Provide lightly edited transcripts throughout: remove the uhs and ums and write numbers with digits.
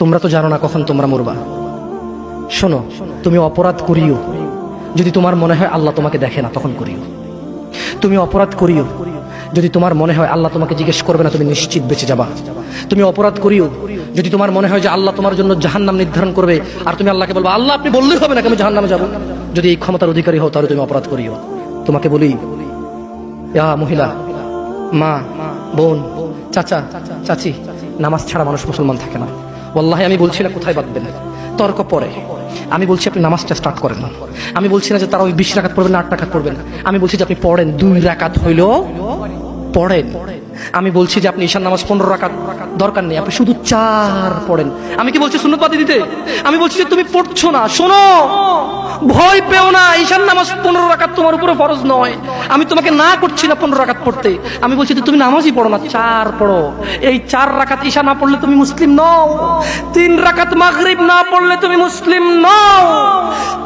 তোমরা তো জানো না কখন তোমরা মরবা। শোনো, তুমি অপরাধ করিও যদি তোমার মনে হয় আল্লাহ তোমাকে দেখে না, তখন করিও। তুমি অপরাধ করিও যদি তোমার মনে হয় আল্লাহ তোমাকে জিজ্ঞেস করবে না, তুমি নিশ্চিত বেঁচে যাবা। তুমি অপরাধ করিও যদি তোমার মনে হয় যে আল্লাহ তোমার জন্য জাহান্নাম নির্ধারণ করবে, আর তুমি আল্লাহকে বলবা আল্লাহ আপনি বললেই হবে না আমি জাহান্নামে যাব। যদি এই ক্ষমতার অধিকারী হও তাহলে তুমি অপরাধ করিও। তোমাকে বলি, মহিলা, মা, বোন, চাচা, চাচি, নামাজ ছাড়া মানুষ মুসলমান থাকে না। ওয়াল্লাহি আমি বলছি না কোথায় বাঁধবেন, তর্ক পরে। আমি বলছি আপনি নামাজটা স্টার্ট করেন না। আমি বলছি না যে তারা ওই 20 রাকাত পড়বেন না 8 রাকাত পড়বেন। আমি বলছি যে আপনি পড়েন, 2 রাকাত হইলেও পড়েন। আমি বলছি যে আপনি ঈশার নামাজ 15 রাকাত দরকার নেই, আপনি শুধু 4 পড়েন। আমি কি বলছি সুন্নত বাদ দিতে? আমি বলছি যে তুমি পড়ছো না, শোনো, ভয় পেও না। ঈশার নামাজ 15 রাকাত তোমার উপরে ফরজ নয়। আমি তোমাকে না করছি না 15 রাকাত পড়তে। আমি বলছি যে তুমি নামাজই পড়ো না, 4 পড়ো। এই 4 রাকাত ঈশা না পড়লে তুমি মুসলিম নও। 3 রাকাত মাগরিব না পড়লে তুমি মুসলিম নও।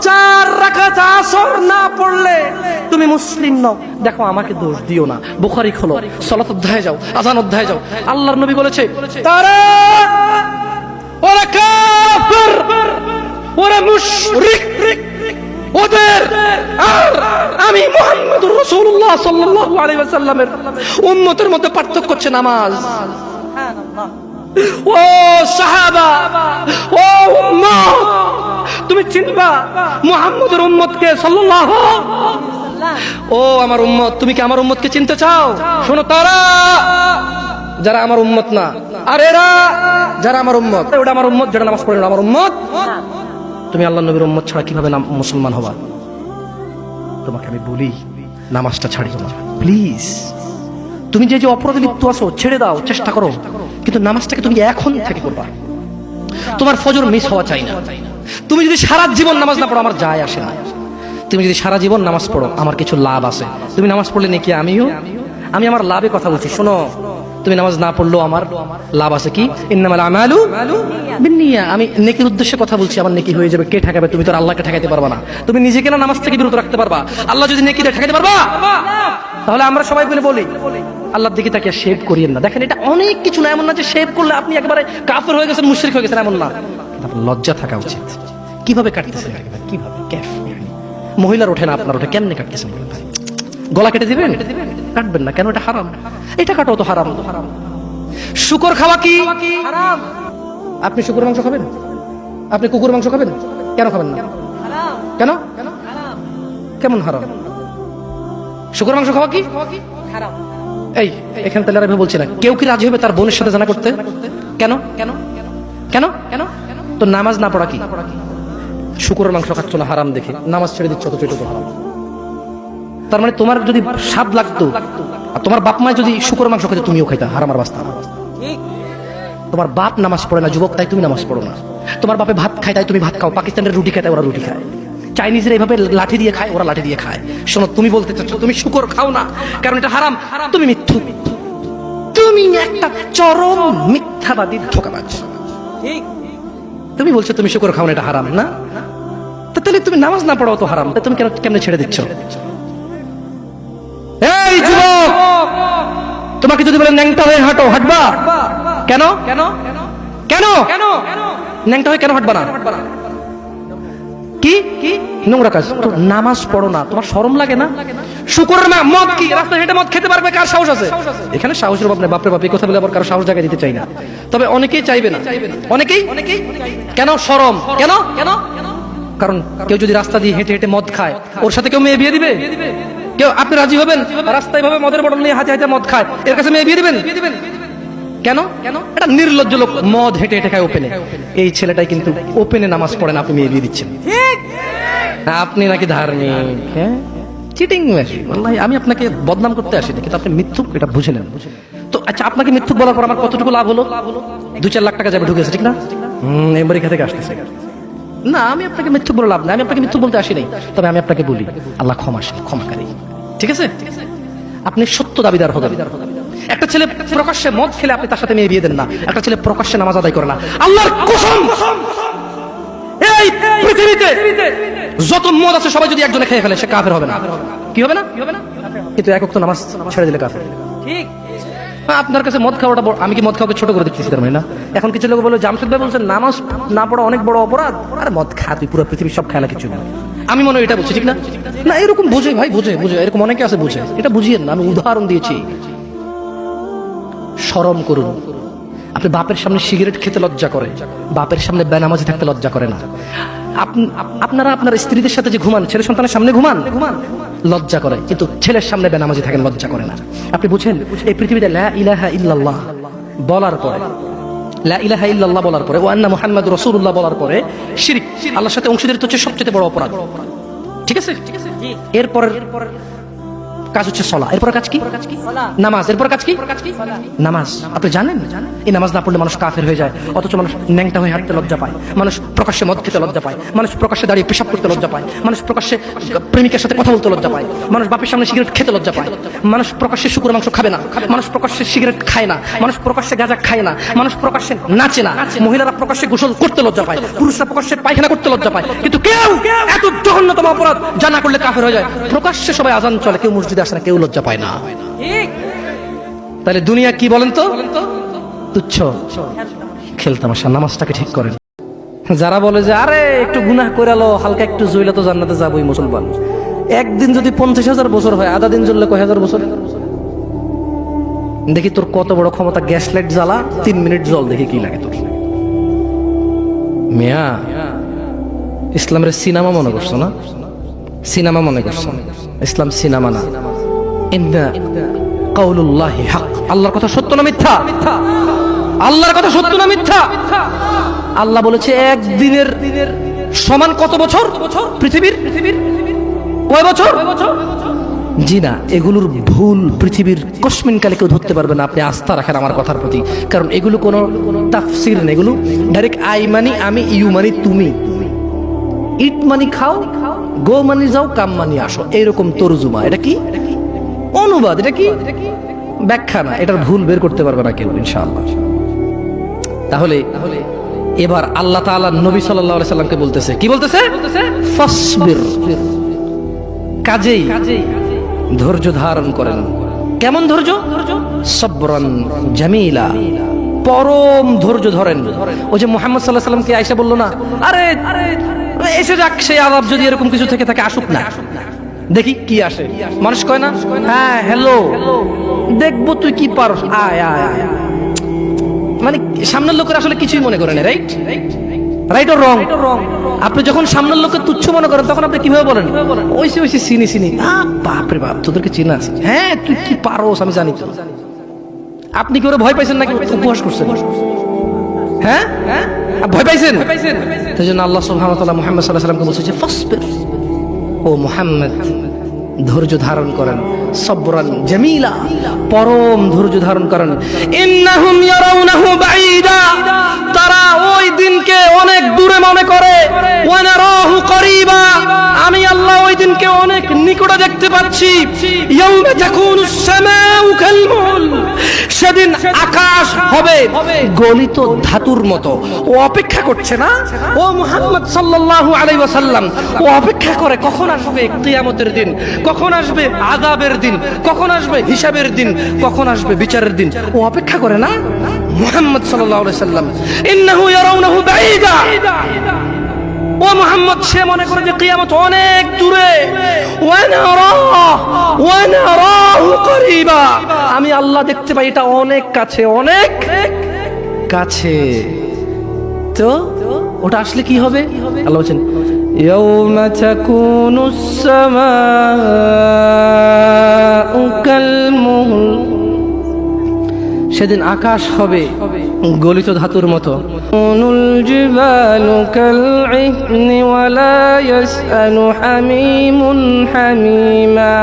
4 রাকাত আসর না পড়লে তুমি মুসলিম নও। দেখো আমাকে দোষ দিও না। বুখারী খোলো, সালাত অধ্যায়ে যাও, আযান অধ্যায়ে যাও। আল্লাহর নবী বলেছে তারা ওরা কাফির, ওরা মুশরিক, ওদের আর আমি মুহাম্মদুর রাসূলুল্লাহ সাল্লাল্লাহু আলাইহি ওয়াসাল্লামের উম্মতের মধ্যে পার্থক্য হচ্ছে নামাজ। সুবহানাল্লাহ। ও সাহাবা, ও উম্মত, তুমি চিনবা মুহাম্মদের উম্মতকে সাল্লাল্লাহু আলাইহি ওয়াসাল্লাম। ও আমার উম্মত, তুমি কি আমার উম্মতকে চিনতে চাও? শোনো, তারা যারা আমার উম্মত না, আর এরা যারা আমার উম্মত। ওটা আমার উম্মত যেটা নামাজ পড়ে না, আমার উম্মত। তুমি আল্লাহ নবীর উম্মত ছাড়া কিভাবে মুসলমান হবা? তোমাকে আমি বলি নামাজটা ছাড়িও না প্লিজ। তুমি যে অপরাধে লিপ্ত আছো ছেড়ে দাও, চেষ্টা করো, কিন্তু নামাজটাকে তুমি এখন থেকে করবা। তোমার ফজর মিস হওয়া চাই না। তুমি যদি সারা জীবন নামাজ না পড়ো আমার যায় আসে না। তুমি যদি সারা জীবন নামাজ পড়ো আমার কিছু লাভ আছে। তুমি নামাজ পড়লে নাকি আমি আমার লাভে কথা বলছি। শোনো, তুমি নামাজ না পড়লেও আমার লাভ আছে। কি? ইন্নামাল আমালু বিন্নিয়া। আমি নেকির উদ্দেশ্যে কথা বলছি, আমার নেকি হয়ে যাবে। কে ঠেকাবে? তুমি তো আল্লাহকে ঠেকাইতে পারবা না। তুমি নিজেকে না নামাজ থেকে বিরত রাখতে পারবা, আল্লাহ যদি নেকি দিয়ে ঠেকাইতে পারবা? তাহলে আমরা সবাই মিলে বলি আল্লাহর দিকে তাকিয়ে শেভ করিয়েন না। দেখেন, এটা অনেক কিছু না, এমন না যে শেভ করলে আপনি একেবারে কাফের হয়ে গেছেন, মুশরিক হয়ে গেছেন, এমন না। লজ্জা থাকা উচিত। কিভাবে কাটতেছেন? কিভাবে? মহিলার ওঠে না, আপনার ওঠে, কেমনে কাটতেছেন? গলা কেটে দিবেন? কাটবেন না কেন? এটা হারাম। এটা কাটো তো হারাম। শুকর খাওয়া কি হারাম? আপনি শুকর মাংস খাবেন? আপনি কুকুর মাংস খাবেন? কেন খাবেন না? কেন? কেমন হারাম? শুকর মাংস খাওয়া কি হারাম? এই এখানে তাহলে আমি বলছি না, কেউ কি রাজি হবে তার বোনের সাথে জানা করতে? কেন? কেন? কেন? কেন? তো নামাজ না পড়া কি? শুকরের মাংস খাচ্ছ না হারাম দেখে নামাজ ছেড়ে দিচ্ছ, তো এটা তো হারাম। তার মানে তোমার যদি স্বাদ লাগতো আর তোমার বাপ মা যদি শুকর মাংস খেতে, তুমিও খাইতা, হারামার বাস্তা। তোমার বাপ নামাজ পড়ে না যুবক, তাই তুমি নামাজ পড়ো না। তোমার বাপে ভাত খায় তাই তুমি ভাত খাও। পাকিস্তানের রুটি খায় তাই ওরা রুটি খায়। চাইনিজরা এইভাবে লাঠি দিয়ে খায়, ওরা লাঠি দিয়ে খায়। শোনো, তুমি বলতে চাচ্ছ তুমি শুকর খাও না কারণ এটা হারাম, তুমি মিথ্যু। তুমি একটা চরম মিথ্যাবাদী, ধোঁকাবাজ। তুমি বলছো তুমি শুকর খাও না, এটা হারাম না? তাহলে তুমি নামাজ না পড়াও তো হারাম, তুমি কেমনে ছেড়ে দিচ্ছ? এই যুবক, তোমাকে যদি বলে ন্যাংটা হয়ে হাঁটো, হাঁটবা? কেন? কেন? কেন? ন্যাংটা হয়ে কেন হাঁটবা না? কি নোংরা কাজ। তো নামাজ পড়ো না, তোমার শরম লাগে না? শুকরের মদ কি রাস্তায় হেঁটে মদ খেতে পারবে? কার সাহস আছে? এখানে সাহসের অভাব নেই। বাপরে বাপ, এই কথা বলে আবার কারো সাহস জায়গায় দিতে চাই না। তবে অনেকেই চাইবে না। অনেকেই কেন? শরম। কেন? কারণ কেউ যদি রাস্তা দিয়ে হেঁটে হেঁটে মদ খায়, ওর সাথে কেউ মেয়ে বিয়ে দিবে? কেউ? আপনি রাজি হবেন রাস্তায় ভাবে মদের বটল নিয়ে হাতে হাতে মদ খায়, এর কাছে মেয়ে বিয়ে দিবেন? কেন? এটা নির্লজ্জ লোক, মদ হেঁটে হেঁটে খায় ওপেনে। এই ছেলেটাই কিন্তু ওপেনে নামাজ পড়ে না, আপনি মেয়ে বিয়ে দিচ্ছেন। আপনি নাকি ধার্মিক? হ্যাঁ, চিটিং মেশিন। আল্লাহ, আমি আপনাকে বদনাম করতে আসিনি, কিন্তু আপনি মিথ্যুক, এটা বুঝে নেন। তো আচ্ছা, আপনাকে মিথ্যুক বলার পর আমার কতটুকু লাভ হলো? 2-4 লাখ টাকা যাবে, ঢুকেছে, ঠিক না? আমেরিকা থেকে আসতেছে না। আমি আপনাকে মিথ্যুক বলে লাভ নাই, আমি আপনাকে মিথ্যুক বলতে আসি নাই। তবে আমি আপনাকে বলি আল্লাহ ক্ষমাকারী, ঠিক আছে? আপনি সত্য দাবিদার হবেন। একটা ছেলে প্রকাশ্যে মদ খেলে আপনি তার সাথে মেয়ে বিয়ে দেন না। একটা ছেলে প্রকাশ্যে নামাজ আদায় করে না। আল্লাহর কসম, এই পৃথিবীতে যত মদ আছে সবাই যদি একজনে খেয়ে ফেলে, সে কাফের হবে না? কি হবে না? কিন্তু এক ওয়াক্ত নামাজ ছেড়ে দিলে কাফের। ঠিক। আপনার কাছে মদ খাওয়াটা আমি কি মদ খাওয়াকে ছোট করে দেখতেছি তার মানে না? এখন কিছু লোক বলে জামশেদ ভাই বলছেন নামাজ না পড়া অনেক বড় অপরাধ, আর মদ খা তুই পুরো পৃথিবীর সব খেলা কিছু না। আমি মনে হয় এটা বলছি, ঠিক না? না এরকম বোঝে ভাই, বোঝে এরকম অনেকে আছে বোঝে, এটা বুঝিয়েন না, আমি উদাহরণ দিয়েছি। শরম করুন। আপনি বাপের সামনে সিগারেট খেতে লজ্জা করে, বাপের সামনে বেনামাজি থাকতে লজ্জা করে না। আপনারা আপনার স্ত্রীদের সাথে যে ঘুমান, ছেলে সন্তানের সামনে ঘুমান লজ্জা করে, কিন্তু ছেলের সামনে বেনামাজি থাকেন লজ্জা করে না। আপনি বুঝেন এই পৃথিবীতে লা ইলাহা ইল্লাল্লাহ বলার পরে, লা ইলাহা ইল্লাল্লাহ বলার পরে, ওয়া আন্না মুহাম্মাদুর রাসূলুল্লাহ বলার পরে শিরক, আল্লাহর সাথে অংশীদারিত্ব হচ্ছে সবচেয়ে বড় অপরাধ। ঠিক আছে? এরপর কাজ হচ্ছে সলা, এরপর কাজ কি? নামাজ। এরপর কাজ কি? নামাজ। আপনি জানেন এই নামাজ না পড়লে মানুষ কাফের হয়ে যায়, অথচ মানুষ ন্যাংটা হয়ে হাঁটতে লজ্জা পায়, মানুষ প্রকাশ্যে মদ খেতে লজ্জা পায়, মানুষ প্রকাশ্যে দাঁড়িয়ে পেশাব করতে লজ্জা পায়, মানুষ প্রকাশ্যে প্রেমিকের সাথে কথা বলতে লজ্জা পায়, মানুষ বাপের সামনে সিগারেট খেতে লজ্জা পায়, মানুষ প্রকাশ্যে শুকর মাংস খাবে না, মানুষ প্রকাশ্যে সিগারেট খায় না, মানুষ প্রকাশ্যে গাঁজা খায় না, মানুষ প্রকাশ্যে নাচে না, মহিলারা প্রকাশ্যে গোসল করতে লজ্জা পায়, পুরুষরা প্রকাশ্যে পায়খানা করতে লজ্জা পায়, কিন্তু কেউ এত জঘন্যতম অপরাধ যা না করলে কাফের হয়ে যায়। প্রকাশ্যে সবাই আজান চলে, কেউ মসজিদে আসে না, কেউ লজ্জা পায় না। তাহলে দুনিয়া কি বলেন তো? তুচ্ছ খেলতামাশা। নামাজটাকে ঠিক করেন। যারা বলে যে আরে একটু গুনাহ করে লো, হালকা একটু জইলে তো জান্নাতে যাবোই মুসলমান, একদিন যদি 50,000 বছর হয়, আধা দিন জ্বললে কয় হাজার বছর? দেখি তোর কত বড় ক্ষমতা, গ্যাস লাইট জ্বালা 3 মিনিট জল, দেখি কি লাগে তোর। মিয়া ইসলামের সিনেমা মনে করছো না? সিনেমা মনে করছো? ইসলাম সিনেমা না। ইন্না কাউলুল্লাহি হক। আল্লাহর কথা সত্য না মিথ্যা? আল্লাহর কথা সত্য না মিথ্যা? আল্লাহ বলেছে একদিনের সমান কত বছর পৃথিবীর? কয় বছর? জি না, এগুলোর ভুল পৃথিবীর কসমিন কালে কেউ ধরতে পারবে না। আপনি আস্থা রাখেন আমার কথার প্রতি, কারণ এগুলো কোনো তাফসির না, এগুলো ডাইরেক্ট আই মানি আমি, ইউ মানি তুমি, ইট মানি খাও, গো মানি যাও, কাম মানি আসো, এইরকম তরজুমা। এটা কি অনুবাদ? এটা কি ব্যাখ্যা না। এটার ভুল বের করতে পারবে না কেউ ইনশাআল্লাহ। তাহলে এবার আল্লাহ তাআলা নবী সাল্লাল্লাহু আলাইহি সাল্লামকে বলতেছে, কি বলতেছে? ফাসবির, কাজেই ধৈর্য ধারণ করেন। কেমন ধৈর্য? সবরান জামিলা, পরম ধৈর্য ধরেন। ওই যে মুহাম্মদ সাল্লাল্লাহু আলাইহি সাল্লামকে আয়েশা বলল না, আরে এসে যাক সেই আযাব, যদি এরকম কিছু থেকে থাকে আসুক না, দেখি কি আসে। মানুষ কয় না, হ্যাঁ হ্যালো দেখবো তুই কি পারস, আয় আয় আয়। মানে সামনের লোকের আসলে কিছুই মনে করে না, রাইট? Right or wrong? আপনি যখন সামনের লোককে তুচ্ছ মনে করেন, তখন আপনি কিভাবে বলেন? ওইসে ওইসে চিনি বাপ রে বাপ, তোদেরকে চিনা আছে, হ্যাঁ তুই কি পারোস আমি জানি তো। আপনি কি ওরা ভয় পাইছেন নাকি উপহাস করছেন? হ্যাঁ ভয় পাইছেন? সেই জন্য আল্লাহ সুবহানাহু ওয়া তাআলা মুহাম্মদ সাল্লাল্লাহু আলাইহি ওয়াসাল্লামকে বলছে যে ফাসবির, ও মুহাম্মদ ধৈর্য ধারণ করেন, সবরান জামিলা, পরম ধৈর্য ধারণ করেন। ইন্নাহুম ইয়ারাউনাহু বাঈদা, তারা ওই দিনকে অনেক দূরে মনে করে, ওয়া নারাহু করিবা, আমি আল্লাহ ওই দিনকে অনেক নিকটে দেখতে পাচ্ছি। ইয়াউমা তাকুনুস সামাউ কালমুল, সেদিন আকাশ হবে গলিত ধাতুর মতো। ও অপেক্ষা করছে না, ও মুহাম্মদ সাল্লাল্লাহু আলাইহি ওয়াসাল্লাম, ও অপেক্ষা করে কখন আসবে কিয়ামতের দিন, কখন আসবে আযাবের দিন, কখন আসবে হিসাবের দিন, কখন আসবে বিচারের দিন। ও অপেক্ষা করে না মুহাম্মদ সাল্লাল্লাহু আলাইহি ওয়াসাল্লাম। ইন্নাহু ইয়ারাউনাহু বাঈদা, ও মুহাম্মদ সে মনে করে যে কিয়ামত অনেক দূরে। ওয়া নারাহু করিবা, আমি আল্লাহ দেখতে পাই এটা অনেক কাছে, অনেক কাছে। তো ওটা আসলে কি হবে? আল্লাহ বলেন ইয়াউমা তাকুনুস সামাউ কালমুল, সেদিন আকাশ হবে গলিত ধাতুর মতো। নুল জিবালু কালইহনি ওয়ালা ইয়াসআলু হামিমুন হামিমা,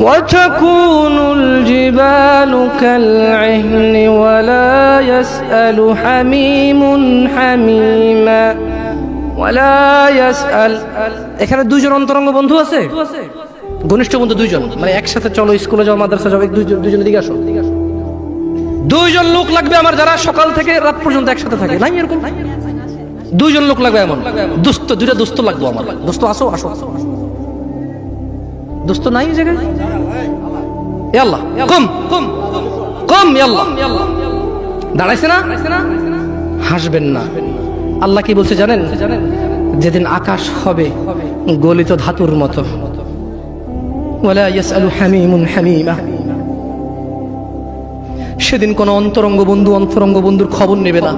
وتكون الجبال كالعهن ولا يسأل حميم حميما ولا يسأل। এখানে দুইজন অন্তরঙ্গ বন্ধু আছে, ঘনিষ্ঠ বন্ধু দুইজন, মানে একসাথে চলো স্কুলে যাও, মাদ্রাসা যাও, দুইজনের দিকে আসো। দুইজন লোক লাগবে আমার, যারা সকাল থেকে রাত পর্যন্ত একসাথে থাকে। নাই এরকম দুইজন লোক লাগবে এমন দোস্ত, দুইটা দোস্ত লাগবে আমার। দোস্ত আসো আসো, দোস্ত নাই এই জায়গায়? এ আল্লাহ কম কম কম, এ আল্লাহ। দাঁড়াইছে না? হাসবেন না। আল্লাহ কি বলছে জানেন? যেদিন আকাশ হবে গলিত ধাতুর মতো, ওয়ালা ইয়াসআলু হামিমুন হামিমা, সেদিন কোন অন্তরঙ্গ বন্ধু অন্তরঙ্গ বন্ধুর খবর নেবে না।